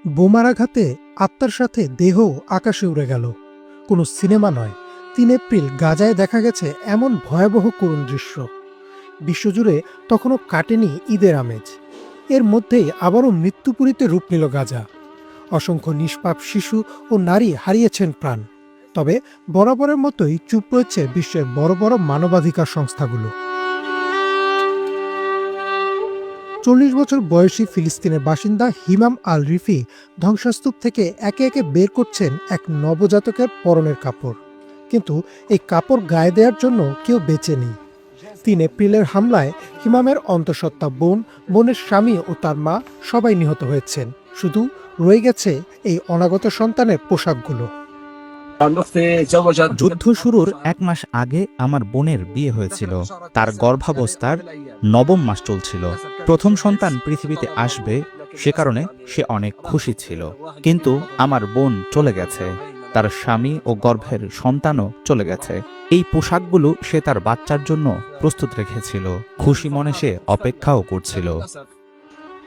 বোমার আঘাতে আত্মার সাথে দেহ আকাশে উড়ে গেল। কোনো সিনেমা নয়, ৩ এপ্রিল গাজায় দেখা গেছে এমন ভয়াবহ করুণ দৃশ্য। বিশ্বজুড়ে তখনও কাটেনি ঈদের আমেজ। এর মধ্যেই আবারও মৃত্যুপুরীতে রূপ নিল গাজা। অসংখ্য নিষ্পাপ শিশু ও নারী হারিয়েছেন প্রাণ। তবে বরাবরের মতোই চুপ রয়েছে বিশ্বের বড় বড় মানবাধিকার সংস্থাগুলো। ৪০ বছর বয়সী ফিলিস্তিনের বাসিন্দা হিমাম আল রিফি ধ্বংসস্তূপ থেকে একে একে বের করছেন এক নবজাতকের পরনের কাপড়। কিন্তু এই কাপড় গায়ে দেওয়ার জন্য কেউ বেঁচে নেই। ৩ এপ্রিলের হামলায় হিমামের অন্তঃসত্ত্বা বোন, বোনের স্বামী ও তার মা সবাই নিহত হয়েছেন। শুধু রয়ে গেছে এই অনাগত সন্তানের পোশাকগুলো। যুদ্ধ শুরুর ১ মাস আগে আমার বোনের বিয়ে হয়েছিল। তার গর্ভাবস্থার ৯ম মাস চলছিল। প্রথম সন্তান পৃথিবীতে আসবে, সে কারণে সে অনেক খুশি ছিল। কিন্তু আমার বোন চলে গেছে, তার স্বামী ও গর্ভের সন্তানও চলে গেছে। এই পোশাকগুলো সে তার বাচ্চার জন্য প্রস্তুত রেখেছিল। খুশি মনে সে অপেক্ষাও করছিল।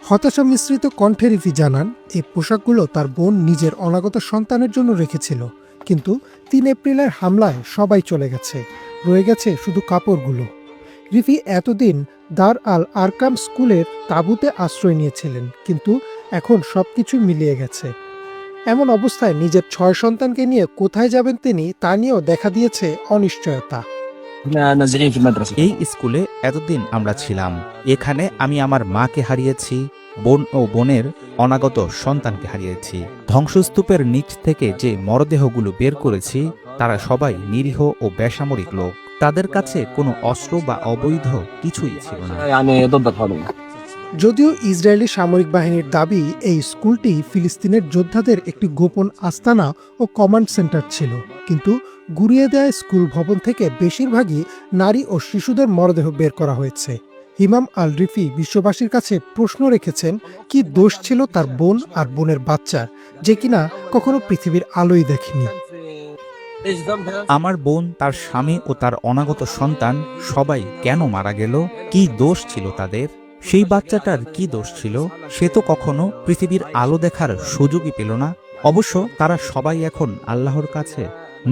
হতাশা মিশ্রিত কণ্ঠে রিফি জানান, এই পোশাকগুলো তার বোন নিজের অনাগত সন্তানের জন্য রেখেছিল। কিন্তু ৩ এপ্রিলের হামলায় সবাই চলে গেছে, রয়ে গেছে শুধু কাপড়গুলো। রিফি এতদিন দার আল আরকাম স্কুলের তাঁবুতে আশ্রয় নিয়েছিলেন, কিন্তু এখন সবকিছু মিলিয়ে গেছে। এমন অবস্থায় নিজের ৬ সন্তানকে নিয়ে কোথায় যাবেন তিনি, তা নিয়েও দেখা দিয়েছে অনিশ্চয়তা। এই স্কুলে এতদিন আমরা ছিলাম। এখানে আমি আমার মাকে হারিয়েছি, বোন ও বোনের অনাগত সন্তানকে হারিয়েছি। ধ্বংসস্তূপের নিচ থেকে যে মরদেহগুলো বের করেছি, তারা সবাই নিরীহ ও বেসামরিক লোক। তাদের কাছে কোনো অস্ত্র বা অবৈধ কিছুই ছিল না। যদিও ইসরায়েলি সামরিক বাহিনীর দাবি, এই স্কুলটি ফিলিস্তিনের যোদ্ধাদের একটি গোপন আস্তানা ও কমান্ড সেন্টার ছিল, কিন্তু গুড়িয়ে দেয়া স্কুল ভবন থেকে বেশিরভাগই নারী ও শিশুদের মরদেহ বের করা হয়েছে। হিমাম আল রিফি বিশ্ববাসীর কাছে প্রশ্ন রেখেছেন, কি দোষ ছিল তার বোন আর বোনের বাচ্চার, যে কিনা কখনো পৃথিবীর আলোই দেখেনি। আমার বোন, তার স্বামী ও তার অনাগত সন্তান সবাই কেন মারা গেল? কি দোষ ছিল তাদের? সেই বাচ্চাটার কি দোষ ছিল? সে তো কখনো পৃথিবীর আলো দেখার সুযোগই পেল না। অবশ্য তারা সবাই এখন আল্লাহর কাছে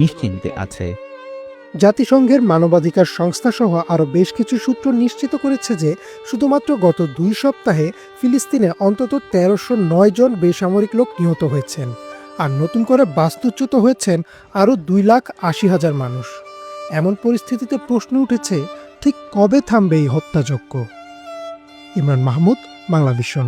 নিশ্চিন্তে আছে। জাতিসংঘের মানবাধিকার সংস্থা সহ আরও বেশ কিছু সূত্র নিশ্চিত করেছে যে শুধুমাত্র গত ২ সপ্তাহে ফিলিস্তিনে অন্তত ১৩০৯ জন বেসামরিক লোক নিহত হয়েছেন, আর নতুন করে বাস্তুচ্যুত হয়েছেন আরও ২,৮০,০০০ মানুষ। এমন পরিস্থিতিতে প্রশ্ন উঠেছে, ঠিক কবে থামবে এই হত্যাযজ্ঞ? ইমরান মাহমুদ, বাংলাভিশন।